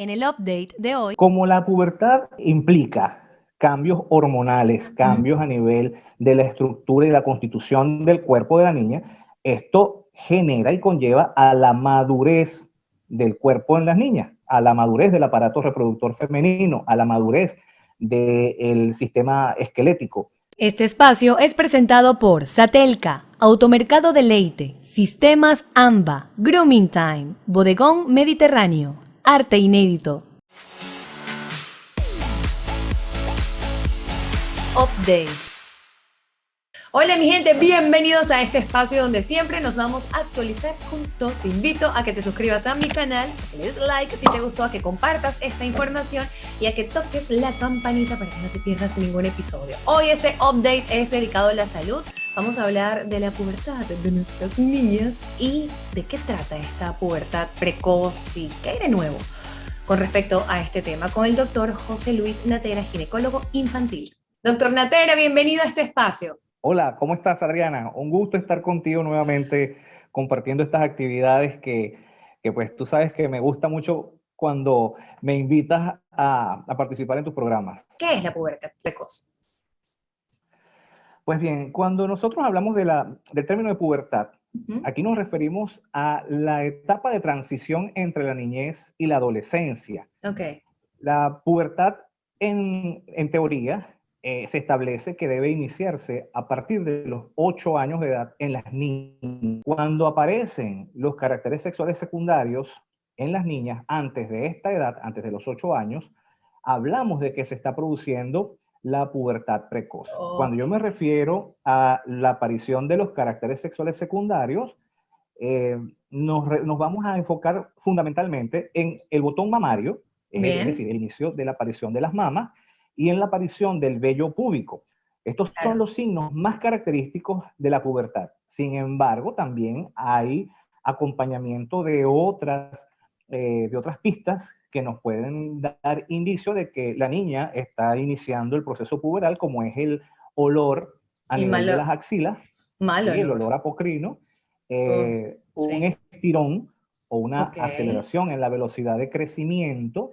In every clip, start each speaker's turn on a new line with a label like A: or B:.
A: En el update de hoy,
B: Como la pubertad implica cambios hormonales, cambios a nivel de la estructura y la constitución del cuerpo de la niña, esto genera y conlleva a la madurez del cuerpo en las niñas, a la madurez del aparato reproductor femenino, a la madurez del sistema esquelético.
A: este espacio es presentado por Satelca, Automercado Deleite, Sistemas AMBA, Grooming Time, Bodegón Mediterráneo, Arte Inédito. Update. Hola mi gente, bienvenidos a este espacio donde siempre nos vamos a actualizar juntos. Te invito a que te suscribas a mi canal, a que le des like si te gustó, a que compartas esta información y a que toques la campanita para que no te pierdas ningún episodio. Hoy este update es dedicado a la salud. Vamos a hablar de la pubertad de nuestras niñas y de qué trata esta pubertad precoz y qué hay de nuevo con respecto a este tema con el doctor José Luis Natera, ginecólogo infantil. Doctor Natera, bienvenido a este espacio.
B: Hola, ¿cómo estás, Adriana? Un gusto estar contigo nuevamente compartiendo estas actividades que pues tú sabes que me gusta mucho cuando me invitas a participar en tus programas.
A: ¿Qué es la pubertad precoz?
B: Pues bien, cuando nosotros hablamos del término de pubertad, aquí nos referimos a la etapa de transición entre la niñez y la adolescencia.
A: Ok.
B: La pubertad, en teoría, se establece que debe iniciarse a partir de los 8 años de edad en las niñas. Cuando aparecen los caracteres sexuales secundarios en las niñas antes de esta edad, antes de los 8 años, hablamos de que se está produciendo la pubertad precoz. Cuando yo me refiero a la aparición de los caracteres sexuales secundarios, nos vamos a enfocar fundamentalmente en el botón mamario, es decir, el inicio de la aparición de las mamas, y en la aparición del vello púbico. Estos son los signos más característicos de la pubertad. Sin embargo, también hay acompañamiento de otras pistas que nos pueden dar indicio de que la niña está iniciando el proceso puberal, como es el olor a nivel de las axilas, ¿sí? El olor apocrino, un estirón o una aceleración en la velocidad de crecimiento,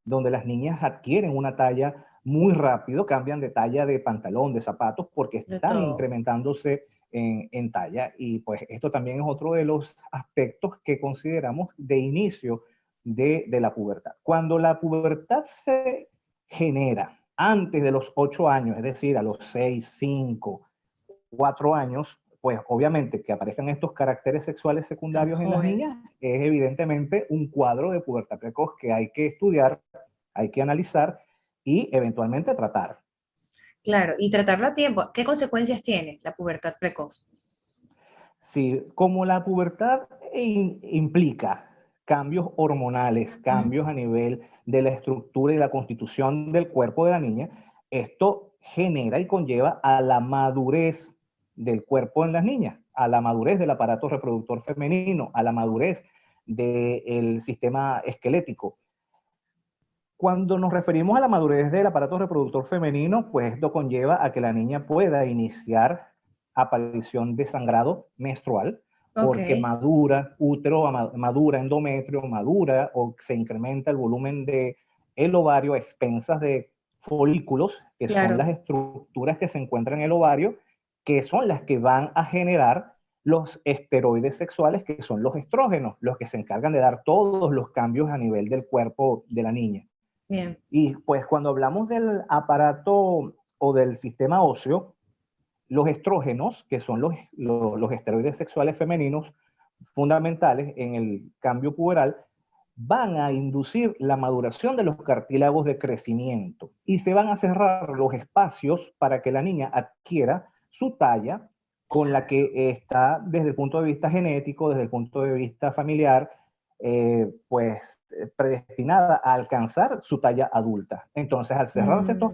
B: donde las niñas adquieren una talla muy rápido, cambian de talla de pantalón, de zapatos, porque están incrementándose en talla. Y pues esto también es otro de los aspectos que consideramos de inicio de la pubertad. Cuando la pubertad se genera antes de los 8 años, es decir, a los 6, 5, 4 años, pues obviamente que aparezcan estos caracteres sexuales secundarios en las niñas es evidentemente un cuadro de pubertad precoz que hay que estudiar, hay que analizar y eventualmente tratar.
A: Claro, y tratarlo a tiempo. ¿Qué consecuencias tiene la pubertad precoz?
B: Sí, como la pubertad implica cambios hormonales, cambios a nivel de la estructura y la constitución del cuerpo de la niña, esto genera y conlleva a la madurez del cuerpo en las niñas, a la madurez del aparato reproductor femenino, a la madurez del sistema esquelético. Cuando nos referimos a la madurez del aparato reproductor femenino, pues esto conlleva a que la niña pueda iniciar aparición de sangrado menstrual, porque madura útero, madura endometrio, madura o se incrementa el volumen del ovario a expensas de folículos, que son las estructuras que se encuentran en el ovario, que son las que van a generar los esteroides sexuales, que son los estrógenos, los que se encargan de dar todos los cambios a nivel del cuerpo de la niña.
A: Bien.
B: Y pues cuando hablamos del aparato o del sistema óseo, los estrógenos, que son los esteroides sexuales femeninos fundamentales en el cambio puberal, van a inducir la maduración de los cartílagos de crecimiento y se van a cerrar los espacios para que la niña adquiera su talla con la que está desde el punto de vista genético, desde el punto de vista familiar, predestinada a alcanzar su talla adulta. Entonces, al cerrarse estos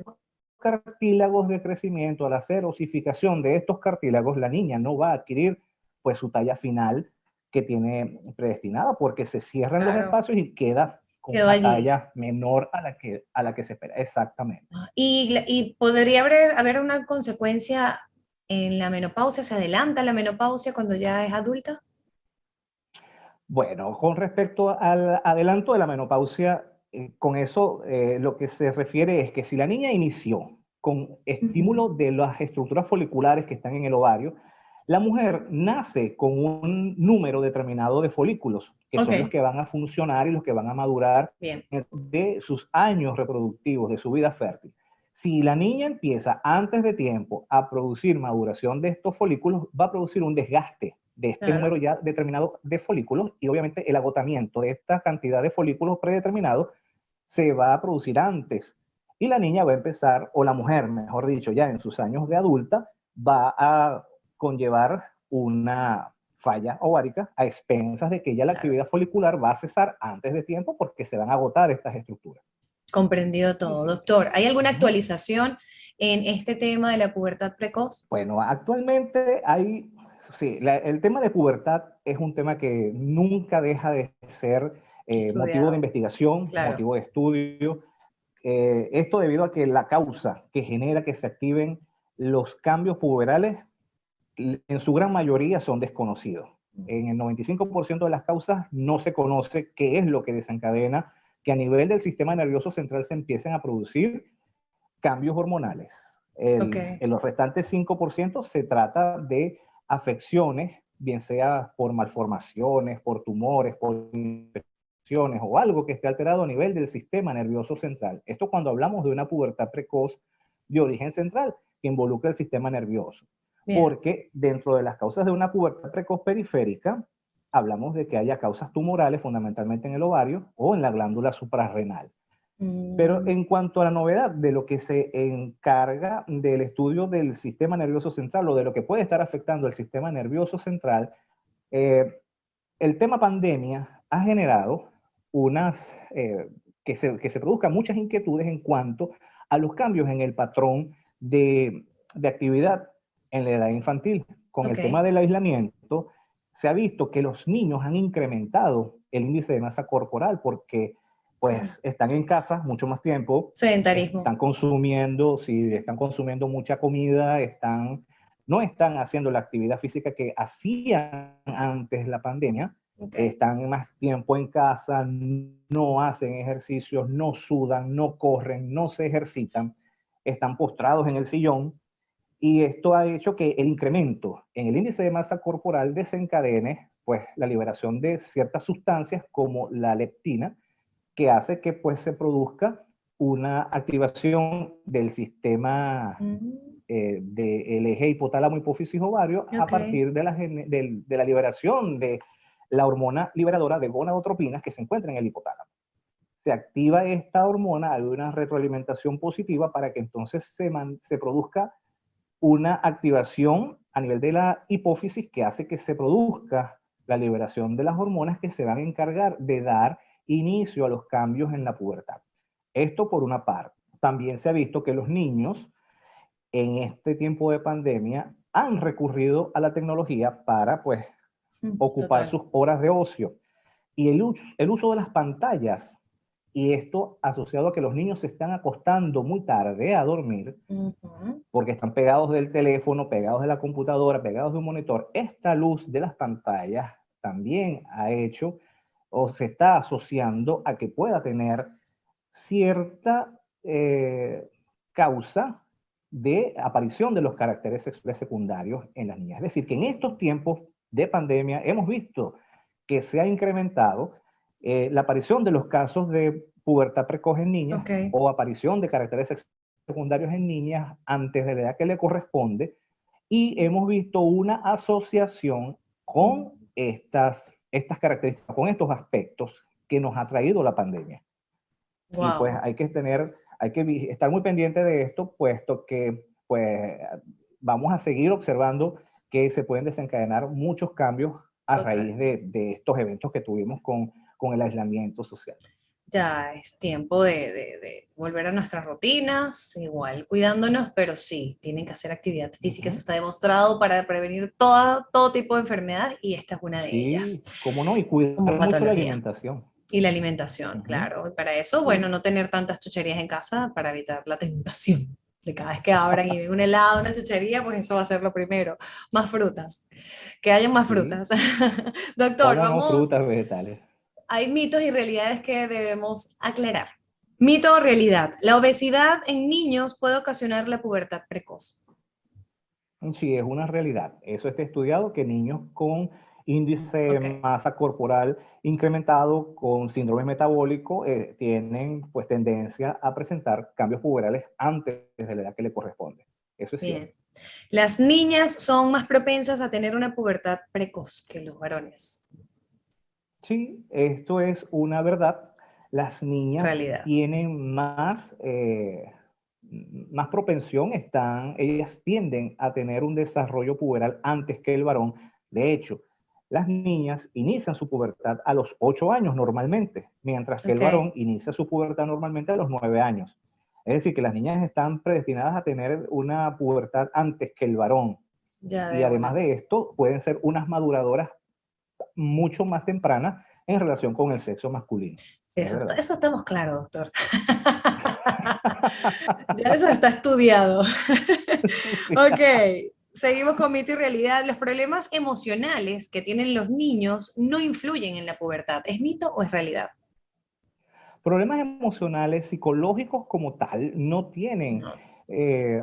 B: cartílagos de crecimiento, a la hacer osificación de estos cartílagos, la niña no va a adquirir pues su talla final que tiene predestinada, porque se cierran los espacios y queda con una talla menor a la que se espera. Exactamente.
A: ¿Y podría haber una consecuencia en la menopausia? ¿Se adelanta la menopausia cuando ya es adulta?
B: Bueno, con respecto al adelanto de la menopausia, con eso lo que se refiere es que si la niña inició con estímulo de las estructuras foliculares que están en el ovario, la mujer nace con un número determinado de folículos, que son los que van a funcionar y los que van a madurar de sus años reproductivos, de su vida fértil. Si la niña empieza antes de tiempo a producir maduración de estos folículos, va a producir un desgaste de este número ya determinado de folículos, y obviamente el agotamiento de esta cantidad de folículos predeterminados se va a producir antes. Y la niña va a empezar, o la mujer, mejor dicho, ya en sus años de adulta, va a conllevar una falla ovárica a expensas de que ya la actividad folicular va a cesar antes de tiempo porque se van a agotar estas estructuras.
A: Comprendido todo. Doctor, ¿hay alguna actualización en este tema de la pubertad precoz?
B: Bueno, actualmente hay, sí, el tema de pubertad es un tema que nunca deja de ser motivo de investigación, motivo de estudio. Esto debido a que la causa que genera que se activen los cambios puberales en su gran mayoría son desconocidos. En el 95% de las causas no se conoce qué es lo que desencadena que a nivel del sistema nervioso central se empiecen a producir cambios hormonales. En los restantes 5% se trata de afecciones, bien sea por malformaciones, por tumores, por infecciones o algo que esté alterado a nivel del sistema nervioso central. Esto cuando hablamos de una pubertad precoz de origen central que involucra el sistema nervioso. Porque dentro de las causas de una pubertad precoz periférica, hablamos de que haya causas tumorales, fundamentalmente en el ovario o en la glándula suprarrenal. Pero en cuanto a la novedad de lo que se encarga del estudio del sistema nervioso central o de lo que puede estar afectando el sistema nervioso central, el tema pandemia ha generado que se produzcan muchas inquietudes en cuanto a los cambios en el patrón de actividad en la edad infantil. Con el tema del aislamiento, se ha visto que los niños han incrementado el índice de masa corporal porque pues están en casa mucho más tiempo.
A: Sedentarismo.
B: Están consumiendo, sí, están consumiendo mucha comida, no están haciendo la actividad física que hacían antes de la pandemia. Están más tiempo en casa, no hacen ejercicios, no sudan, no corren, no se ejercitan, están postrados en el sillón. Y esto ha hecho que el incremento en el índice de masa corporal desencadene pues, la liberación de ciertas sustancias como la leptina, que hace que pues, se produzca una activación del sistema del eje hipotálamo hipófisis ovario a partir de la liberación de la hormona liberadora de gonadotropinas que se encuentra en el hipotálamo. Se activa esta hormona, hay una retroalimentación positiva para que entonces se produzca una activación a nivel de la hipófisis que hace que se produzca la liberación de las hormonas que se van a encargar de dar inicio a los cambios en la pubertad. Esto por una parte. También se ha visto que los niños en este tiempo de pandemia han recurrido a la tecnología para pues ocupar sus horas de ocio. Y el uso de las pantallas, y esto asociado a que los niños se están acostando muy tarde a dormir, porque están pegados del teléfono, pegados de la computadora, pegados de un monitor. Esta luz de las pantallas también ha hecho o se está asociando a que pueda tener cierta causa de aparición de los caracteres sexuales secundarios en las niñas. Es decir, que en estos tiempos de pandemia hemos visto que se ha incrementado la aparición de los casos de pubertad precoz en niñas o aparición de caracteres sexuales secundarios en niñas antes de la edad que le corresponde, y hemos visto una asociación con estas características, con estos aspectos que nos ha traído la pandemia. Y pues hay que estar muy pendiente de esto, puesto que pues vamos a seguir observando que se pueden desencadenar muchos cambios a raíz de estos eventos que tuvimos con el aislamiento social.
A: Ya es tiempo de volver a nuestras rutinas, igual cuidándonos, pero sí, tienen que hacer actividad física, eso está demostrado para prevenir todo tipo de enfermedad y esta es una de ellas.
B: Sí, cómo no, y cuidar mucho la alimentación.
A: Y la alimentación, claro. Y para eso, bueno, no tener tantas chucherías en casa para evitar la tentación de cada vez que abran y ven un helado, una chuchería, pues eso va a ser lo primero. Más frutas, que hayan más frutas. Doctor,
B: Cómo no, frutas, vegetales.
A: hay mitos y realidades que debemos aclarar. Mito o realidad. La obesidad en niños puede ocasionar la pubertad precoz.
B: Sí, es una realidad. Eso está estudiado que niños con índice de
A: Ok,
B: masa corporal incrementado, con síndrome metabólico, tienen pues tendencia a presentar cambios puberales antes de la edad que le corresponde. Eso es cierto.
A: bien. Las niñas son más propensas a tener una pubertad precoz que los varones.
B: Sí, esto es una verdad. Las niñas
A: Realidad.
B: tienen más propensión, ellas tienden a tener un desarrollo puberal antes que el varón. De hecho, las niñas inician su pubertad a los 8 años normalmente, mientras que el
A: Ok,
B: varón inicia su pubertad normalmente a los 9 años. Es decir, que las niñas están predestinadas a tener una pubertad antes que el varón.
A: ya
B: Y
A: de
B: además
A: una.
B: de esto, pueden ser unas maduradoras mucho más temprana en relación con el sexo masculino.
A: Sí,
B: Es verdad.
A: eso estamos claros, doctor. Ya eso está estudiado.
B: Sí.
A: Ok, seguimos con mito y realidad. Los problemas emocionales que tienen los niños no influyen en la pubertad. ¿Es mito o es realidad?
B: Problemas emocionales, psicológicos como tal, no tienen
A: No.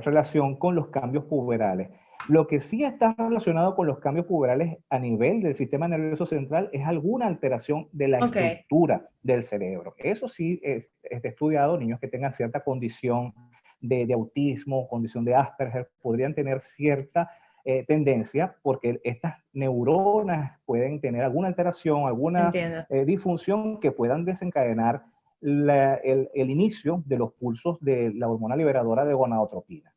B: relación con los cambios puberales. Lo que sí está relacionado con los cambios puberales a nivel del sistema nervioso central es alguna alteración de la
A: Ok,
B: estructura del cerebro. Eso sí está estudiado. Niños que tengan cierta condición de autismo, condición de Asperger, podrían tener cierta tendencia, porque estas neuronas pueden tener alguna alteración, alguna
A: entiendo.
B: disfunción que puedan desencadenar el inicio de los pulsos de la hormona liberadora de gonadotropina,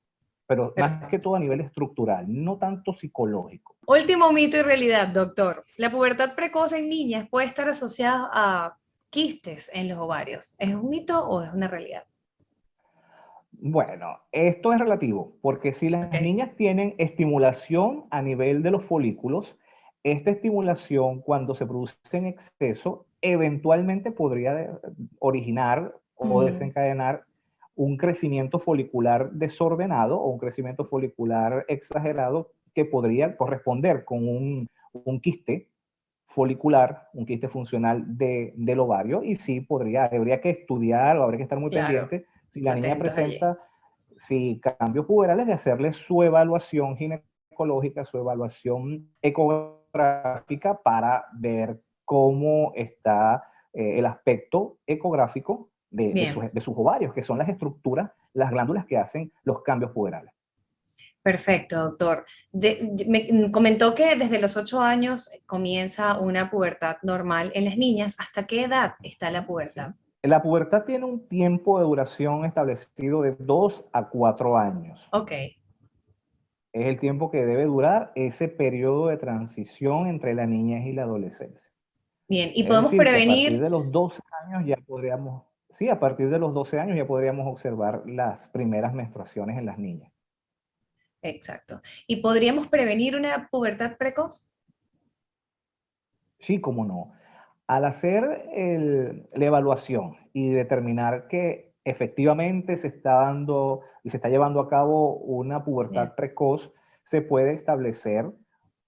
B: pero más que
A: Perfecto.
B: todo a nivel estructural, no tanto psicológico.
A: Último mito y realidad, doctor. ¿La pubertad precoz en niñas puede estar asociada a quistes en los ovarios? ¿Es un mito o es una realidad?
B: Bueno, esto es relativo, porque si
A: Ok,
B: las niñas tienen estimulación a nivel de los folículos, esta estimulación cuando se produce en exceso, eventualmente podría originar o
A: mm,
B: desencadenar un crecimiento folicular desordenado o un crecimiento folicular exagerado que podría corresponder con un quiste folicular, un quiste funcional del ovario, y sí habría que estudiar o habría que estar muy
A: claro,
B: pendiente si la niña
A: atentos allí.
B: presenta cambios puberales, de hacerle su evaluación ginecológica, su evaluación ecográfica para ver cómo está el aspecto ecográfico
A: Bien.
B: de sus ovarios, que son las estructuras, las glándulas que hacen los cambios puberales.
A: Perfecto, doctor. Me comentó que desde los 8 años comienza una pubertad normal en las niñas. ¿Hasta qué edad está la pubertad?
B: ¿Sí? La pubertad tiene un tiempo de duración establecido de 2 a 4 años.
A: Ok,
B: Es el tiempo que debe durar ese periodo de transición entre la niñez y la adolescencia.
A: bien. ¿Y
B: Es
A: podemos
B: decir, que a partir
A: prevenir?
B: de los 12 años ya podríamos, sí, a partir de los 12 años ya podríamos observar las primeras menstruaciones en las niñas.
A: Exacto. ¿Y podríamos prevenir una pubertad precoz?
B: Sí, cómo no. Al hacer la evaluación y determinar que efectivamente se está dando y se está llevando a cabo una
A: Bien.
B: pubertad precoz, se puede establecer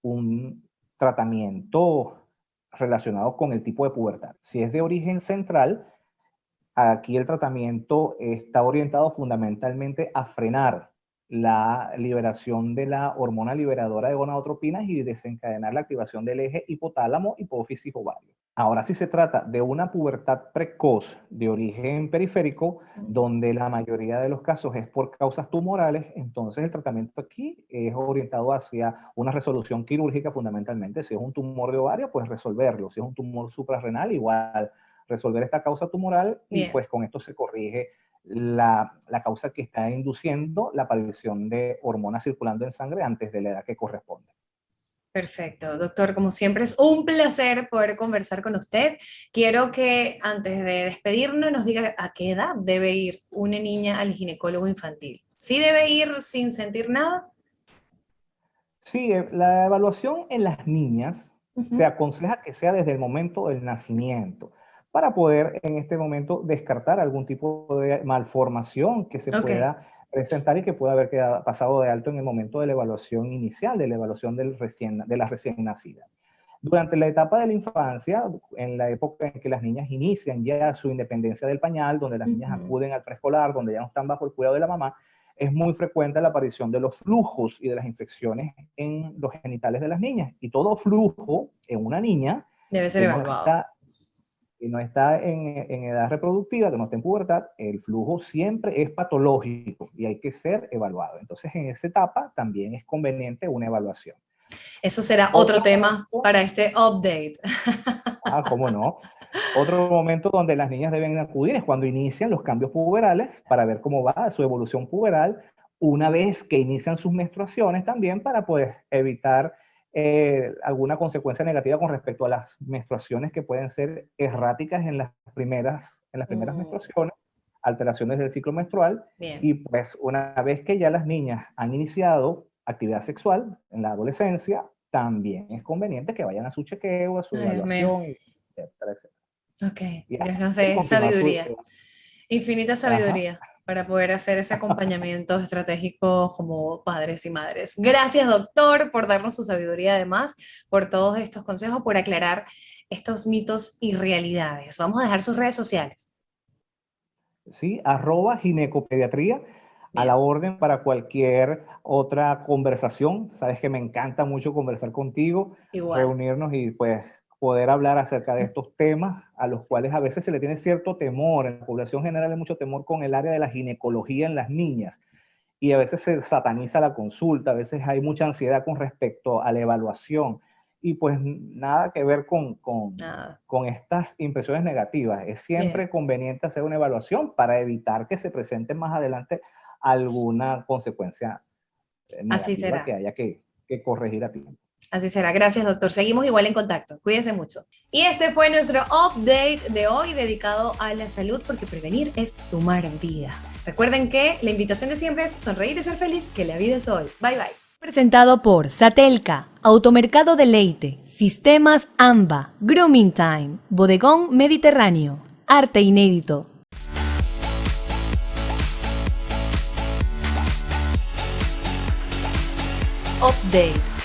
B: un tratamiento relacionado con el tipo de pubertad. Si es de origen central, aquí el tratamiento está orientado fundamentalmente a frenar la liberación de la hormona liberadora de gonadotropinas y desencadenar la activación del eje hipotálamo, hipófisis, ovario. Ahora, si se trata de una pubertad precoz de origen periférico, donde la mayoría de los casos es por causas tumorales, entonces el tratamiento aquí es orientado hacia una resolución quirúrgica fundamentalmente. Si es un tumor de ovario, pues resolverlo. Si es un tumor suprarrenal, igual resolver esta causa tumoral, y
A: Bien.
B: pues con esto se corrige la causa que está induciendo la aparición de hormonas circulando en sangre antes de la edad que corresponde.
A: Perfecto, doctor. Como siempre es un placer poder conversar con usted. Quiero que antes de despedirnos nos diga a qué edad debe ir una niña al ginecólogo infantil. ¿Sí debe ir sin sentir nada?
B: Sí, la evaluación en las niñas se
A: Ujú.
B: aconseja que sea desde el momento del nacimiento, para poder en este momento descartar algún tipo de malformación que se
A: Ok,
B: pueda presentar y que pueda haber quedado pasado de alto en el momento de la evaluación inicial, de la evaluación de la recién nacida. Durante la etapa de la infancia, en la época en que las niñas inician ya su independencia del pañal, donde las niñas acuden al preescolar, donde ya no están bajo el cuidado de la mamá, es muy frecuente la aparición de los flujos y de las infecciones en los genitales de las niñas. Y todo flujo en una niña
A: debe ser
B: que no
A: evaluado.
B: está en edad reproductiva, que no está en pubertad, el flujo siempre es patológico y hay que ser evaluado. Entonces, en esa etapa también es conveniente una evaluación.
A: Eso será otro tema para este update.
B: Cómo no. Otro momento donde las niñas deben acudir es cuando inician los cambios puberales para ver cómo va su evolución puberal, una vez que inician sus menstruaciones también para poder evitar alguna consecuencia negativa con respecto a las menstruaciones que pueden ser erráticas en las primeras menstruaciones, alteraciones del ciclo menstrual.
A: Bien.
B: Y pues una vez que ya las niñas han iniciado actividad sexual en la adolescencia, también es conveniente que vayan a su chequeo, a su evaluación, etcétera, etcétera.
A: Ok, Dios nos dé sabiduría, infinita sabiduría. Ajá. Para poder hacer ese acompañamiento estratégico como padres y madres. Gracias, doctor, por darnos su sabiduría, además, por todos estos consejos, por aclarar estos mitos y realidades. Vamos a dejar sus redes sociales.
B: Sí, @ginecopediatría. Bien. A la orden para cualquier otra conversación. Sabes que me encanta mucho conversar contigo,
A: Igual.
B: Reunirnos y pues poder hablar acerca de estos temas a los cuales a veces se le tiene cierto temor. En la población general hay mucho temor con el área de la ginecología en las niñas y a veces se sataniza la consulta, a veces hay mucha ansiedad con respecto a la evaluación y pues nada que ver con estas impresiones negativas. Es siempre conveniente hacer una evaluación para evitar que se presente más adelante alguna consecuencia negativa que haya que corregir a tiempo.
A: Así será. Gracias, doctor. Seguimos igual en contacto. Cuídense mucho. Y este fue nuestro update de hoy dedicado a la salud, porque prevenir es sumar vida. Recuerden que la invitación de siempre es sonreír y ser feliz, que la vida es hoy. Bye, bye.
C: Presentado por Satelca, Automercado Deleite, Sistemas AMBA, Grooming Time, Bodegón Mediterráneo, Arte Inédito. Update.